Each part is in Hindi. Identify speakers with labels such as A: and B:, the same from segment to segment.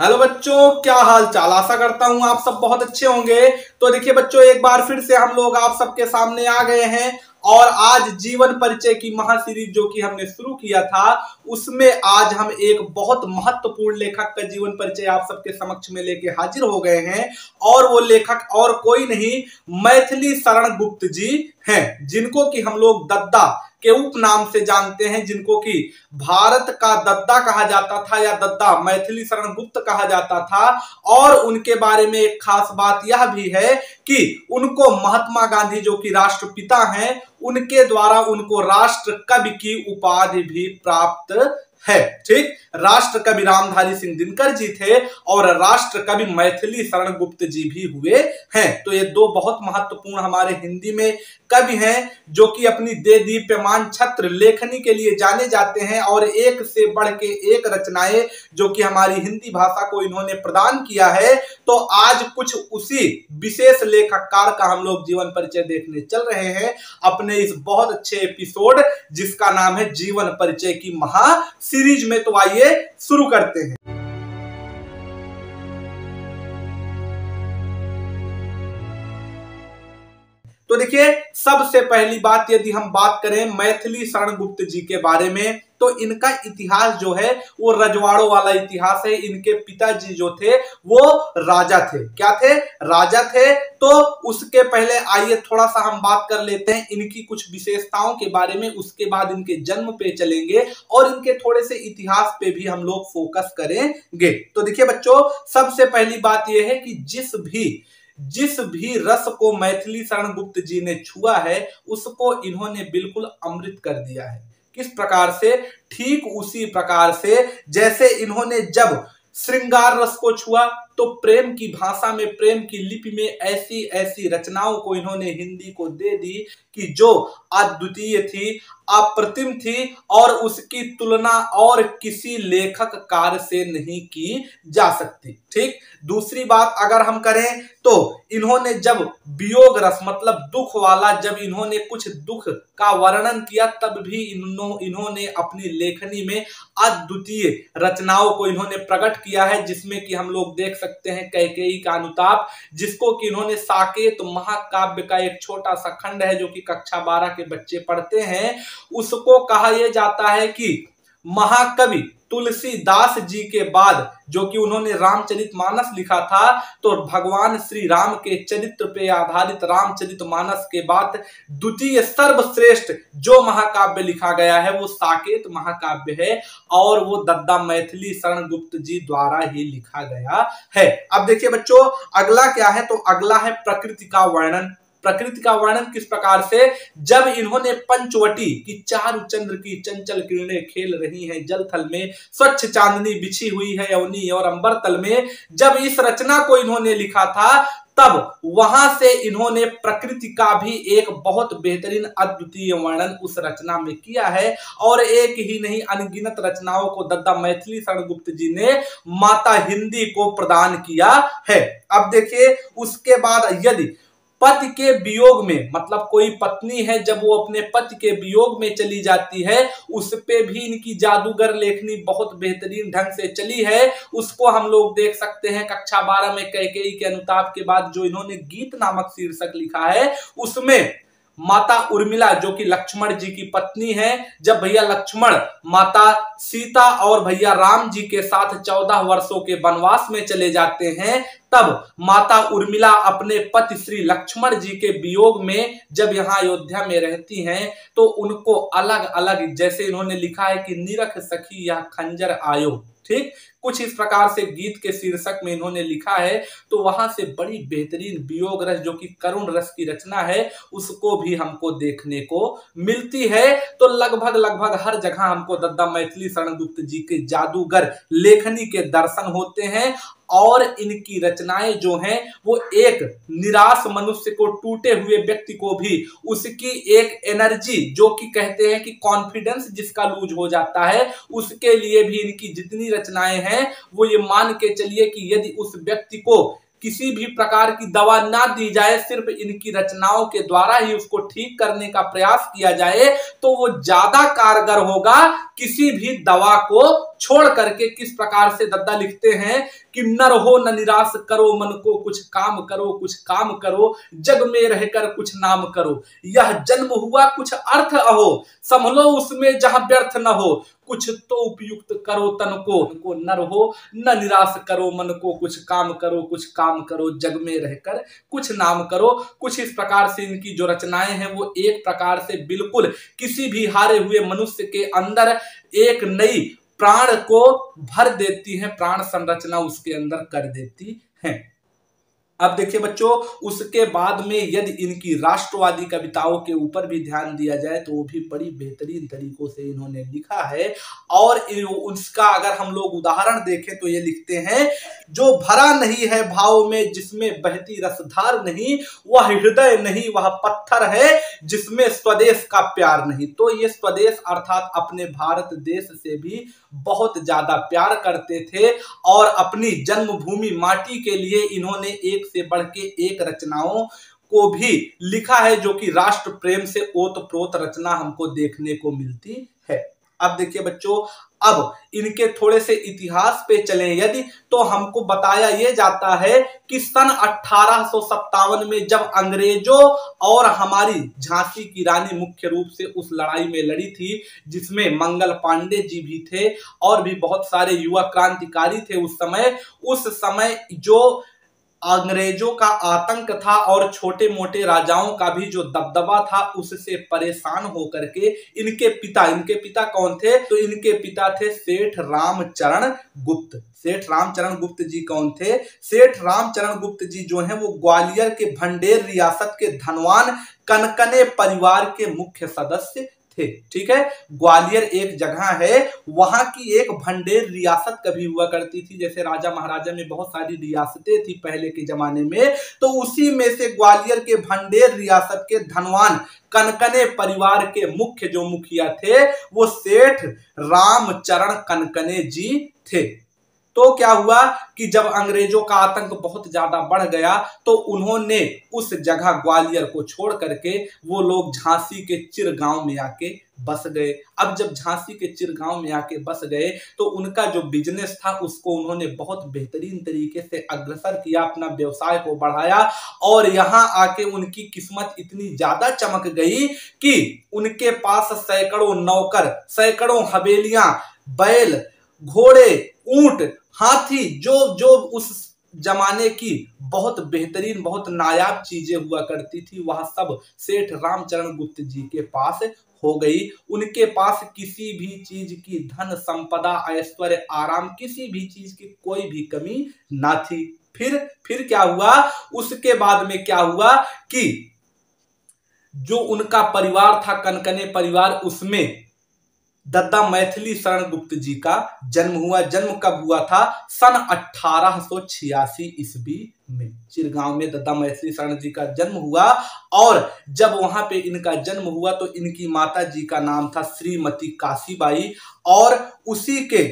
A: हेलो बच्चों, क्या हाल चाल। आशा करता हूं आप सब बहुत अच्छे होंगे। तो देखिए बच्चों, एक बार फिर से हम लोग आप सबके सामने आ गए हैं और आज जीवन परिचय की महासीरीज जो कि हमने शुरू किया था, उसमें आज हम एक बहुत महत्वपूर्ण लेखक का जीवन परिचय आप सबके समक्ष में लेके हाजिर हो गए हैं। और वो लेखक और कोई नहीं, मैथिली शरण गुप्त जी हैं, जिनको कि हम लोग दद्दा के उपनाम से जानते हैं, जिनको कि भारत का दद्दा कहा जाता था या दद्दा मैथिली शरण गुप्त कहा जाता था। और उनके बारे में एक खास बात यह भी है कि उनको महात्मा गांधी जो कि राष्ट्रपिता हैं, उनके द्वारा उनको राष्ट्र कवि की उपाधि भी प्राप्त है। ठीक, राष्ट्र कवि रामधारी सिंह दिनकर जी थे और राष्ट्र कवि मैथिली शरण गुप्त जी भी हुए हैं। तो ये दो बहुत महत्वपूर्ण हमारे हिंदी में कवि हैं जो कि अपनी देदीप्यमान छत्र लेखनी के लिए जाने जाते हैं और एक से बढ़ के एक रचनाएं जो कि हमारी हिंदी भाषा को इन्होंने प्रदान किया है। तो आज कुछ उसी विशेष लेखककार का हम लोग जीवन परिचय देखने चल रहे हैं अपने इस बहुत अच्छे एपिसोड जिसका नाम है जीवन परिचय की महा सीरीज में। तो आइए शुरू करते हैं। तो देखिए, सबसे पहली बात यदि हम बात करें मैथिली शरण गुप्त जी के बारे में, तो इनका इतिहास जो है वो रजवाड़ों वाला इतिहास है। इनके पिताजी जो थे वो राजा थे। क्या थे? राजा थे। तो उसके पहले आइए थोड़ा सा हम बात कर लेते हैं इनकी कुछ विशेषताओं के बारे में, उसके बाद इनके जन्म पे चलेंगे और इनके थोड़े से इतिहास पे भी हम लोग फोकस करेंगे। तो देखिए बच्चों, सबसे पहली बात यह है कि जिस भी रस को मैथिली शरण गुप्त जी ने छुआ है उसको इन्होंने बिल्कुल अमृत कर दिया है। किस प्रकार से? ठीक उसी प्रकार से जैसे इन्होंने जब श्रृंगार रस को छुआ तो प्रेम की भाषा में, प्रेम की लिपि में ऐसी ऐसी रचनाओं को इन्होंने हिंदी को दे दी कि जो अद्वितीय थी, अप्रतिम थी और उसकी तुलना और किसी लेखक कार्य से नहीं की जा सकती। ठीक, दूसरी बात अगर हम करें तो इन्होंने जब वियोग रस मतलब दुख वाला, जब इन्होंने कुछ दुख का वर्णन किया तब भी इन्होंने अपनी लेखनी में अद्वितीय रचनाओं को इन्होंने प्रकट किया है, जिसमें कि हम लोग देख सकते हैं कैकेयी का अनुताप, जिसको कि इन्होंने साकेत महाकाव्य का एक छोटा सा खंड है जो कि कक्षा 12 के बच्चे पढ़ते हैं, उसको कहा यह जाता है कि महाकवि तुलसीदास जी के बाद जो कि उन्होंने रामचरितमानस लिखा था, तो भगवान श्री राम के चरित्र पे आधारित रामचरितमानस के बाद द्वितीय सर्वश्रेष्ठ जो महाकाव्य लिखा गया है वो साकेत महाकाव्य है और वो दद्दा मैथिली शरण गुप्त जी द्वारा ही लिखा गया है। अब देखिए बच्चों, अगला क्या है? तो अगला है प्रकृति का वर्णन। प्रकृति का वर्णन किस प्रकार से? जब इन्होंने पंचवटी की चारु चंद्र की चंचल किरणें खेल रही हैं जल थल में, स्वच्छ चांदनी बिछी हुई है अवनी और अंबर तल में, जब इस रचना को इन्होंने लिखा था तब वहां से इन्होंने प्रकृति का भी एक बहुत बेहतरीन अद्वितीय वर्णन उस रचना में किया है। और एक ही नहीं, अनगिनत रचनाओं को दद्दा मैथिली शरण गुप्त जी ने माता हिंदी को प्रदान किया है। अब देखिए, उसके बाद यदि पति के वियोग में, मतलब कोई पत्नी है जब वो अपने पति के वियोग में चली जाती है, उस पे भी इनकी जादूगर लेखनी बहुत बेहतरीन ढंग से चली है। उसको हम लोग देख सकते हैं कक्षा 12 में कैकेयी के अनुताप के बाद जो इन्होंने गीत नामक शीर्षक लिखा है, उसमें माता उर्मिला जो कि लक्ष्मण जी की पत्नी है, जब भैया लक्ष्मण माता सीता और भैया राम जी के साथ 14 वर्षों के वनवास में चले जाते हैं, तब माता उर्मिला अपने पति श्री लक्ष्मण जी के वियोग में जब यहाँ अयोध्या में रहती हैं तो उनको अलग अलग, जैसे इन्होंने लिखा है कि निरख सखी यह खंजर आयो, ठीक, कुछ इस प्रकार से गीत के शीर्षक में इन्होंने लिखा है। तो वहां से बड़ी बेहतरीन वियोग रस जो कि करुण रस की रचना है उसको भी हमको देखने को मिलती है। तो लगभग हर जगह हमको दद्दा मैथिली शरण गुप्त जी के जादूगर लेखनी के दर्शन होते हैं और इनकी रचनाएं जो हैं वो एक निराश मनुष्य को, टूटे हुए व्यक्ति को भी उसकी एक एनर्जी जो कि कहते हैं कि कॉन्फिडेंस जिसका लूज हो जाता है, उसके लिए भी इनकी जितनी रचनाएं हैं वो ये मान के चलिए कि यदि उस व्यक्ति को किसी भी प्रकार की दवा ना दी जाए, सिर्फ इनकी रचनाओं के द्वारा ही उसको ठीक करने का प्रयास किया जाए तो वो ज्यादा कारगर होगा किसी भी दवा को छोड़ करके किस प्रकार से दद्दा लिखते हैं कि नर हो न निराश करो मन को, कुछ काम करो कुछ काम करो, जग में रहकर कुछ नाम करो, यह जन्म हुआ कुछ अर्थ अहो, संभलो उसमें जहां व्यर्थ न हो, कुछ तो उपयुक्त करो तन को नर हो न निराश करो मन को, कुछ काम करो कुछ काम करो, जग में रहकर कुछ नाम करो। कुछ इस प्रकार से इनकी जो रचनाएं हैं वो एक प्रकार से बिल्कुल किसी भी हारे हुए मनुष्य के अंदर एक नई प्राण को भर देती हैं, प्राण संरचना उसके अंदर कर देती हैं। अब देखिए बच्चों, उसके बाद में यदि इनकी राष्ट्रवादी कविताओं के ऊपर भी ध्यान दिया जाए तो वो भी बड़ी बेहतरीन तरीकों से इन्होंने लिखा है। और उसका अगर हम लोग उदाहरण देखें तो ये लिखते हैं, जो भरा नहीं है भाव में जिसमें बहती रसधार नहीं, वह हृदय नहीं वह पत्थर है जिसमें स्वदेश का प्यार नहीं। तो ये स्वदेश अर्थात अपने भारत देश से भी बहुत ज्यादा प्यार करते थे और अपनी जन्मभूमि माटी के लिए इन्होंने एक से बढ़ के एक रचनाओं को भी लिखा है, जो कि राष्ट्र प्रेम से ओतप्रोत रचना हमको देखने को मिलती है। अब देखिए बच्चों, अब इनके थोड़े से इतिहास पे चलें यदि, तो हमको बताया यह जाता है कि सन 1857 में जब अंग्रेजों और हमारी झांसी की रानी मुख्य रूप से उस लड़ाई में लड़ी थी, जिसमें मंगल पांडे जी भी थे और भी बहुत सारे युवा क्रांतिकारी थे उस समय जो अंग्रेजों का आतंक था और छोटे मोटे राजाओं का भी जो दबदबा था, उससे परेशान होकर के इनके पिता कौन थे? तो इनके पिता थे सेठ रामचरण गुप्त। सेठ रामचरण गुप्त जी कौन थे? सेठ रामचरण गुप्त जी जो हैं वो ग्वालियर के भंडेर रियासत के धनवान कनकने परिवार के मुख्य सदस्य थे। ठीक है, ग्वालियर एक जगह है, वहां की एक भंडेर रियासत कभी हुआ करती थी। जैसे राजा महाराजा में बहुत सारी रियासतें थी पहले के जमाने में, तो उसी में से ग्वालियर के भंडेर रियासत के धनवान कनकने परिवार के मुख्य जो मुखिया थे वो सेठ रामचरण कनकने जी थे। तो क्या हुआ कि जब अंग्रेजों का आतंक बहुत ज्यादा बढ़ गया तो उन्होंने उस जगह ग्वालियर को छोड़ करके वो लोग झांसी के चिरगांव में आके बस गए। अब जब झांसी के चिरगांव में आके बस गए तो उनका जो बिजनेस था उसको उन्होंने बहुत बेहतरीन तरीके से अग्रसर किया, अपना व्यवसाय को बढ़ाया और यहाँ आके उनकी किस्मत इतनी ज्यादा चमक गई कि उनके पास सैकड़ों नौकर, सैकड़ों हवेलियां, बैल, घोड़े, ऊंट, हाथी, जो उस जमाने की बहुत बेहतरीन बहुत नायाब चीजें हुआ करती थी, वह सब सेठ रामचरण गुप्त जी के पास हो गई। उनके पास किसी भी चीज की धन संपदा, ऐश्वर्य, आराम, किसी भी चीज की कोई भी कमी ना थी। फिर क्या हुआ? उसके बाद में क्या हुआ कि जो उनका परिवार था कनकने परिवार, उसमें दद्दा मैथिली शरण गुप्त जी का जन्म हुआ। जन्म कब हुआ था? सन 1886 ईस्वी में चिरगांव में दद्दा मैथिली शरण जी का जन्म हुआ। और जब वहां पे इनका जन्म हुआ तो इनकी माता जी का नाम था श्रीमती काशीबाई, और उसी के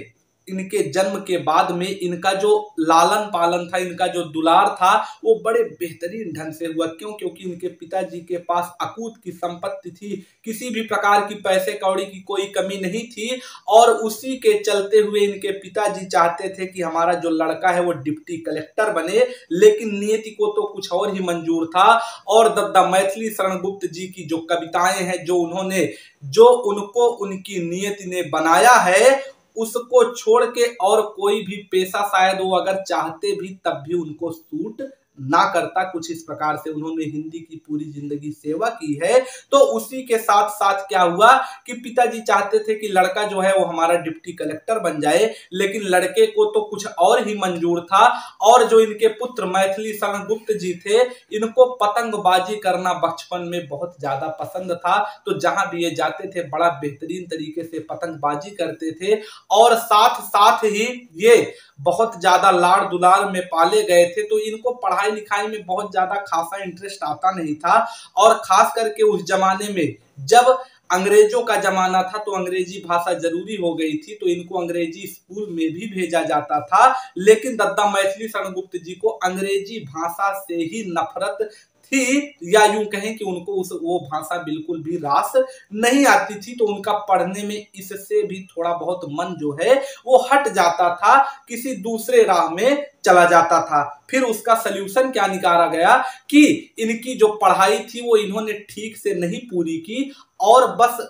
A: इनके जन्म के बाद में इनका जो लालन पालन था, इनका जो दुलार था, वो बड़े बेहतरीन ढंग से हुआ। क्यों? क्योंकि इनके पिताजी के पास अकूत की संपत्ति थी, किसी भी प्रकार की पैसे कौड़ी की कोई कमी नहीं थी, और उसी के चलते हुए इनके पिताजी चाहते थे कि हमारा जो लड़का है वो डिप्टी कलेक्टर बने, लेकिन नियति को तो कुछ और ही मंजूर था। और दद्दा मैथिली शरण गुप्त जी की जो कविताएं हैं, जो उनको उनकी नियति ने बनाया है, उसको छोड़ के और कोई भी पेशा शायद वो अगर चाहते भी तब भी उनको सूट ना करता। कुछ इस प्रकार से उन्होंने हिंदी की पूरी जिंदगी सेवा की है। तो उसी के साथ साथ क्या हुआ कि पिताजी चाहते थे कि लड़का जो है वो हमारा डिप्टी कलेक्टर बन जाए, लेकिन लड़के को तो कुछ और ही मंजूर था। और जो इनके पुत्र मैथिली शरण गुप्त जी थे, इनको पतंगबाजी करना बचपन में बहुत ज्यादा पसंद था। तो जहां भी ये जाते थे बड़ा बेहतरीन तरीके से पतंगबाजी करते थे, और साथ साथ ही ये बहुत ज्यादा लाड़ दुलार में पाले गए थे। तो इनको पढ़ाई लिखाई में बहुत ज्यादा खासा इंटरेस्ट आता नहीं था, और खास करके उस जमाने में जब अंग्रेजों का जमाना था तो अंग्रेजी भाषा जरूरी हो गई थी, तो इनको अंग्रेजी स्कूल में भी भेजा जाता था। लेकिन दद्दा मैथिली शरण गुप्त जी को अंग्रेजी भाषा से ही नफरत थी, या यूं कहें कि उनको वो भाषा बिल्कुल भी रास नहीं आती थी, तो उनका पढ़ने में इससे भी थोड़ा बहुत मन जो है वो हट जाता था, किसी दूसरे राह में चला जाता था। फिर उसका सल्यूशन क्या निकाला गया कि इनकी जो पढ़ाई थी वो इन्होंने ठीक से नहीं पूरी की, और बस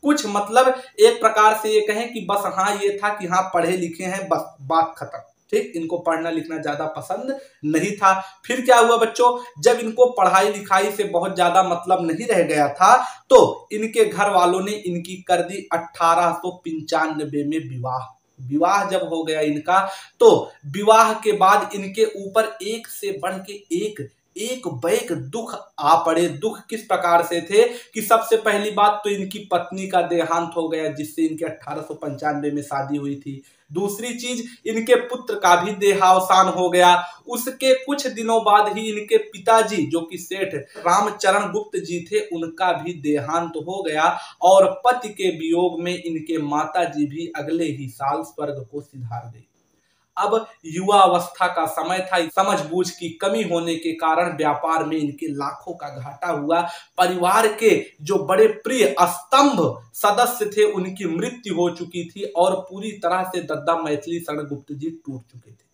A: कुछ मतलब एक प्रकार से ये कहें कि बस हाँ ये था कि हाँ पढ़े लिखे हैं, बस बात खत्म। ठीक, इनको पढ़ना लिखना ज्यादा पसंद नहीं था। फिर क्या हुआ बच्चों, जब इनको पढ़ाई लिखाई से बहुत ज्यादा मतलब नहीं रह गया था, तो इनके घर वालों ने इनकी कर दी 1895 में विवाह। विवाह जब हो गया इनका, तो विवाह के बाद इनके ऊपर एक से बढ़ के एक बैक दुख आ पड़े। दुख किस प्रकार से थे कि सबसे पहली बात तो इनकी पत्नी का देहांत हो गया, जिससे इनके 1895 में शादी हुई थी। दूसरी चीज, इनके पुत्र का भी देहावसान हो गया। उसके कुछ दिनों बाद ही इनके पिताजी जो कि सेठ रामचरण गुप्त जी थे, उनका भी देहांत हो गया, और पति के वियोग में इनके माताजी भी अगले ही साल स्वर्ग को सिधार गई। अब युवा अवस्था का समय था, समझबूझ की कमी होने के कारण व्यापार में इनके लाखों का घाटा हुआ। परिवार के जो बड़े प्रिय स्तंभ सदस्य थे उनकी मृत्यु हो चुकी थी, और पूरी तरह से दद्दा मैथिली शरण गुप्त जी टूट चुके थे।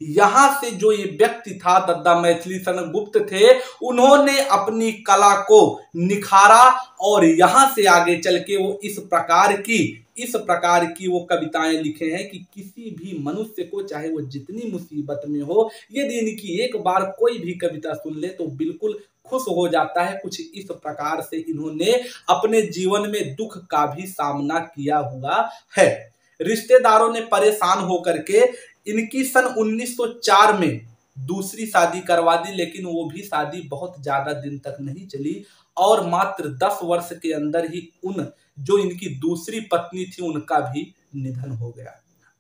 A: यहां से जो ये व्यक्ति था दद्दा मैथिली शरण गुप्त थे, उन्होंने अपनी कला को निखारा, और यहां से आगे चल के वो इस प्रकार की वो कविताएं लिखे हैं कि किसी भी मनुष्य को, चाहे वो जितनी मुसीबत में हो, यदि इनकी एक बार कोई भी कविता सुन ले तो बिल्कुल खुश हो जाता है। कुछ इस प्रकार से इन्होंने अपने जीवन में दुख का भी सामना किया हुआ है। रिश्तेदारों ने परेशान होकर के इनकी सन 1904 में दूसरी शादी करवा दी, लेकिन वो भी शादी बहुत ज्यादा दिन तक नहीं चली, और मात्र 10 वर्ष के अंदर ही जो इनकी दूसरी पत्नी थी उनका भी निधन हो गया।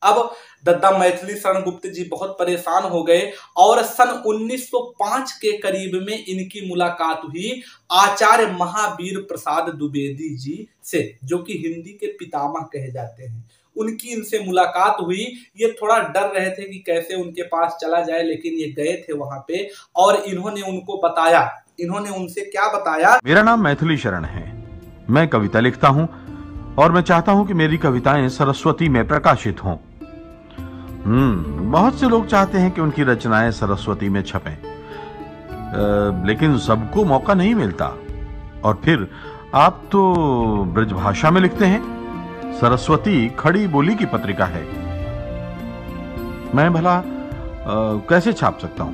A: अब दद्दा मैथिली शरण गुप्त जी बहुत परेशान हो गए, और सन 1905 के करीब में इनकी मुलाकात हुई आचार्य महावीर प्रसाद द्विवेदी जी से, जो कि हिंदी के पितामह कहे जाते हैं। उनकी इनसे मुलाकात हुई। ये थोड़ा डर रहे थे कि कैसे उनके पास चला जाए, लेकिन ये गए थे वहां पे, और इन्होंने उनको बताया, इन्होंने उनसे क्या बताया।
B: मेरा नाम मैथिली शरण है, मैं कविता लिखता हूं, और मैं चाहता हूं कि मेरी कविताएं सरस्वती में प्रकाशित हों। बहुत से लोग चाहते हैं कि उनकी रचनाएं सरस्वती में छपें, लेकिन सबको मौका नहीं मिलता। और फिर आप तो ब्रजभाषा में लिखते हैं। सरस्वती खड़ी बोली की पत्रिका है, मैं भला कैसे छाप सकता हूं?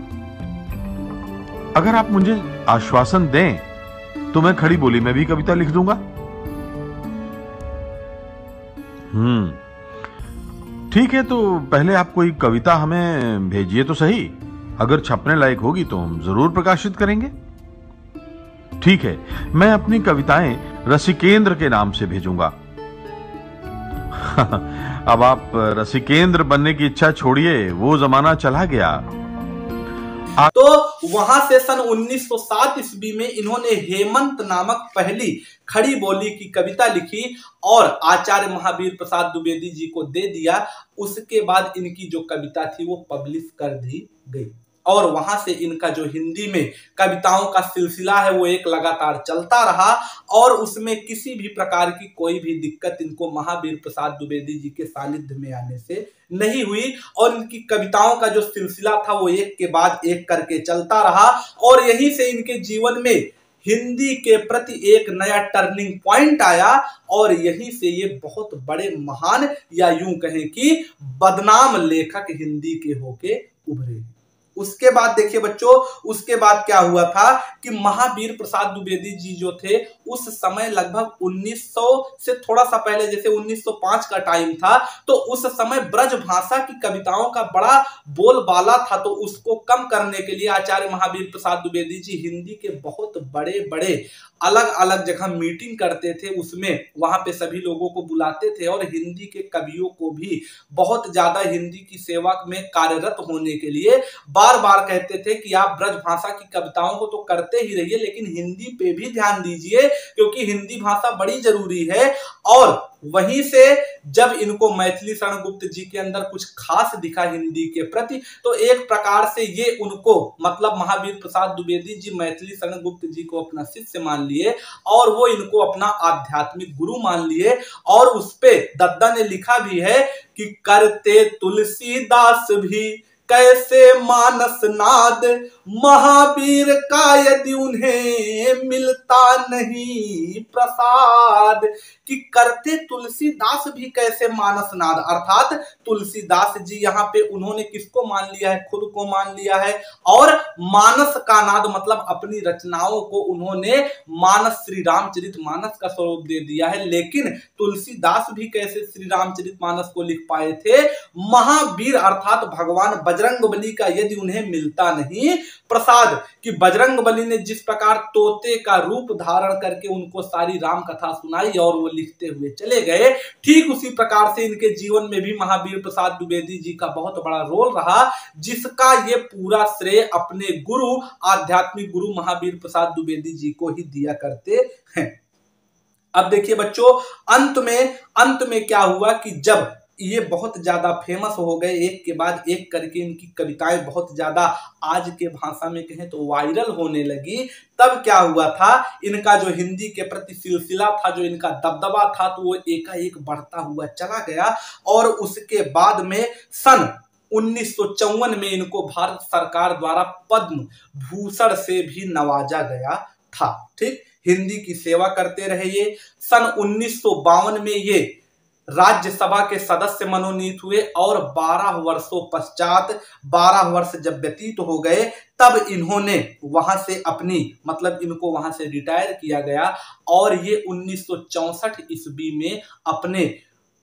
B: अगर आप मुझे आश्वासन दें तो मैं खड़ी बोली में भी कविता लिख दूंगा। ठीक है, तो पहले आप कोई कविता हमें भेजिए तो सही। अगर छपने लायक होगी तो हम जरूर प्रकाशित करेंगे। ठीक है, मैं अपनी कविताएं रसिकेंद्र के नाम से भेजूंगा। अब आप रसिकेंद्र बनने की इच्छा छोड़िए, वो जमाना चला गया।
A: तो वहां से सन 1907 ईस्वी में इन्होंने हेमंत नामक पहली खड़ी बोली की कविता लिखी और आचार्य महावीर प्रसाद द्विवेदी जी को दे दिया। उसके बाद इनकी जो कविता थी वो पब्लिश कर दी गई, और वहां से इनका जो हिंदी में कविताओं का सिलसिला है वो एक लगातार चलता रहा, और उसमें किसी भी प्रकार की कोई भी दिक्कत इनको महावीर प्रसाद द्विवेदी जी के सानिध्य में आने से नहीं हुई, और इनकी कविताओं का जो सिलसिला था वो एक के बाद एक करके चलता रहा, और यहीं से इनके जीवन में हिंदी के प्रति एक नया टर्निंग पॉइंट आया, और यहीं से ये बहुत बड़े महान, या यूं कहें कि बदनाम लेखक हिंदी के होके उभरे। उसके बाद देखिए बच्चों, उसके बाद क्या हुआ था कि महावीर प्रसाद द्विवेदी जी जो थे उस समय लगभग 1900 से थोड़ा सा पहले, जैसे 1905 का टाइम था, तो उस समय ब्रज भाषा की कविताओं का बड़ा बोलबाला था। तो उसको कम करने के लिए आचार्य महावीर प्रसाद द्विवेदी जी हिंदी के बहुत बड़े बड़े अलग अलग जगह मीटिंग करते थे, उसमें वहां पे सभी लोगों को बुलाते थे, और हिंदी के कवियों को भी बहुत ज्यादा हिंदी की सेवा में कार्यरत होने के लिए बार बार कहते थे कि आप ब्रज भाषा की कविताओं को तो करते ही रहिए, लेकिन हिंदी पे भी ध्यान दीजिए, क्योंकि हिंदी भाषा बड़ी जरूरी है। और वहीं से जब इनको मैथिली शरण गुप्त जी के अंदर कुछ खास दिखा हिंदी के प्रति, तो एक प्रकार से ये उनको मतलब महावीर प्रसाद द्विवेदी जी मैथिली शरण गुप्त जी को अपना शिष्य मान लिए और वो इनको अपना आध्यात्मिक गुरु मान लिए। और उस पे दद्दा ने लिखा भी है कि करते तुलसीदास भी कैसे मानस नाद, महावीर का यदि उन्हें मिलता नहीं प्रसाद। कि करते तुलसीदास भी कैसे मानस नाद, अर्थात तुलसीदास जी यहाँ पे उन्होंने किसको मान लिया है, खुद को मान लिया है। और मानस का नाद मतलब अपनी रचनाओं को उन्होंने मानस श्री रामचरित मानस का स्वरूप दे दिया है। लेकिन तुलसीदास भी कैसे श्री रामचरित मानस को लिख पाए थे, महावीर अर्थात भगवान बजरंगबली का यदि उन्हें मिलता नहीं प्रसाद। कि बजरंगबली ने जिस प्रकार तोते का रूप धारण करके उनको सारी राम कथा सुनाई और वो लिखते हुए चले गए, ठीक उसी प्रकार से इनके जीवन में भी महावीर प्रसाद द्विवेदी जी का बहुत बड़ा रोल रहा, जिसका ये पूरा श्रेय अपने गुरु आध्यात्मिक गुरु महावीर प्रसाद द्विवेदी जी को ही दिया करते हैं। अब देखिए बच्चों, अंत में क्या हुआ कि जब ये बहुत ज्यादा फेमस हो गए, एक के बाद एक करके इनकी कविताएं बहुत ज्यादा आज के भाषा में कहें तो वायरल होने लगी, तब क्या हुआ था, इनका जो हिंदी के प्रति सिलसिला था, जो इनका दबदबा था, तो वो एकाएक बढ़ता हुआ चला गया। और उसके बाद में सन 1954 में इनको भारत सरकार द्वारा पद्म भूषण से भी नवाजा गया था। ठीक, हिंदी की सेवा करते रहे ये। सन 1952 में ये राज्यसभा के सदस्य मनोनीत हुए और 12 वर्षों पश्चात 12 वर्ष जब व्यतीत हो गए, तब इन्होंने वहां से अपनी मतलब इनको वहां से रिटायर किया गया और ये 1964 ईस्वी में अपने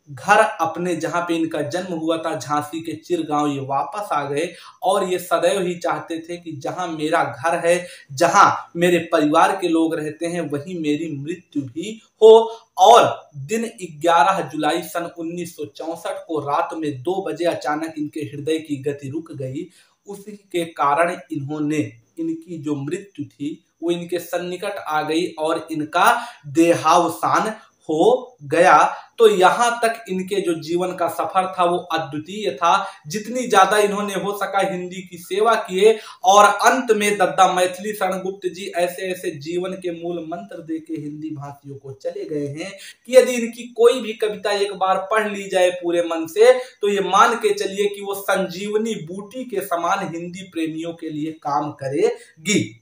A: घर, अपने जहां पे इनका जन्म हुआ था झांसी के चिरगांव, ये वापस आ गए। और ये सदैव ही चाहते थे कि जहां मेरा घर है, जहां मेरे परिवार के लोग रहते हैं, वहीं मेरी मृत्यु भी हो। और दिन 11 जुलाई सन 1964 को रात में 2 बजे अचानक इनके हृदय की गति रुक गई। उसी के कारण इन्होंने, इनकी जो मृत्यु थी वो इनके सन्निकट आ गई और इनका देहावसान हो गया। तो यहां तक इनके जो जीवन का सफर था वो अद्वितीय था। जितनी ज्यादा इन्होंने हो सका हिंदी की सेवा किए और अंत में दद्दा मैथिली शरण गुप्त जी ऐसे ऐसे जीवन के मूल मंत्र देके हिंदी भाषियों को चले गए हैं कि यदि इनकी कोई भी कविता एक बार पढ़ ली जाए पूरे मन से, तो ये मान के चलिए कि वो संजीवनी बूटी के समान हिंदी प्रेमियों के लिए काम करेगी।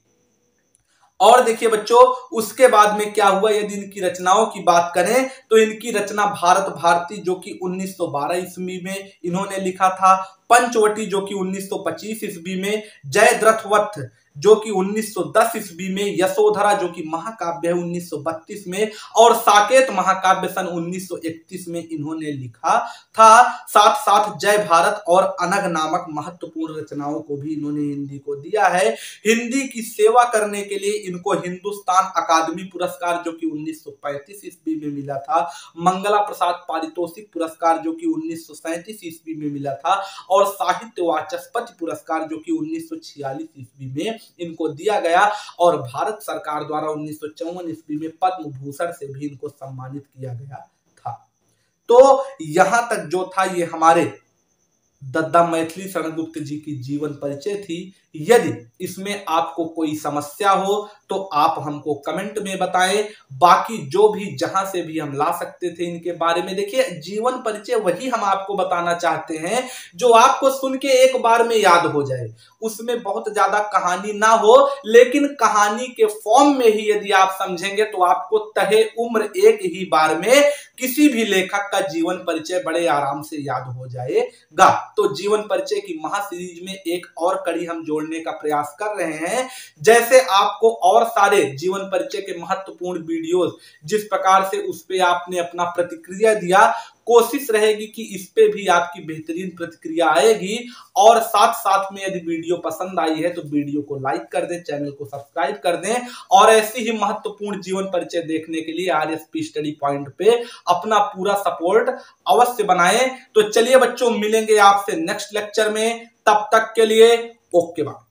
A: और देखिए बच्चों, उसके बाद में क्या हुआ, यदि इनकी रचनाओं की बात करें तो इनकी रचना भारत भारती जो कि 1912 ईस्वी में इन्होंने लिखा था, पंचवटी जो कि 1925 ईस्वी में, जयद्रथवत जो कि 1910 ईस्वी में, यशोधरा जो कि महाकाव्य है 1932 में, और साकेत महाकाव्य सन 1931 में इन्होंने लिखा था। साथ साथ जय भारत और अनग नामक महत्वपूर्ण रचनाओं को भी इन्होंने हिंदी को दिया है। हिंदी की सेवा करने के लिए इनको हिंदुस्तान अकादमी पुरस्कार जो कि 1935 ईस्वी में मिला था, मंगला प्रसाद पारितोषिक पुरस्कार जो कि 1937 ईस्वी में मिला था, और साहित्य वाचस्पति पुरस्कार जो कि 1946 ईस्वी में इनको दिया गया। और भारत सरकार द्वारा 1954 ईस्वी में पद्म भूषण से भी इनको सम्मानित किया गया था। तो यहां तक जो था ये हमारे दद्दा मैथिली शरण गुप्त जी की जीवन परिचय थी। यदि इसमें आपको कोई समस्या हो तो आप हमको कमेंट में बताएं। बाकी जो भी जहां से भी हम ला सकते थे इनके बारे में, देखिए जीवन परिचय वही हम आपको बताना चाहते हैं जो आपको सुन के एक बार में याद हो जाए, उसमें बहुत ज्यादा कहानी ना हो, लेकिन कहानी के फॉर्म में ही यदि आप समझेंगे तो आपको तहे उम्र एक ही बार में किसी भी लेखक का जीवन परिचय बड़े आराम से याद हो जाएगा। तो जीवन परिचय की महासीरीज में एक और कड़ी हम जोड़ने का प्रयास कर रहे हैं। जैसे आपको और सारे जीवन परिचय के महत्वपूर्ण वीडियोस जिस प्रकार से उस पे आपने अपना प्रतिक्रिया दिया, कोशिश रहेगी कि इस पे भी आपकी बेहतरीन प्रतिक्रिया आएगी। और साथ साथ में यदि वीडियो पसंद आई है तो वीडियो को लाइक कर दें, चैनल को सब्सक्राइब कर दें, और ऐसी ही महत्वपूर्ण जीवन परिचय देखने के लिए RSP स्टडी पॉइंट पे अपना पूरा सपोर्ट अवश्य बनाएं। तो चलिए बच्चों, मिलेंगे आपसे नेक्स्ट लेक्चर में, तब तक के लिए ओके बाय।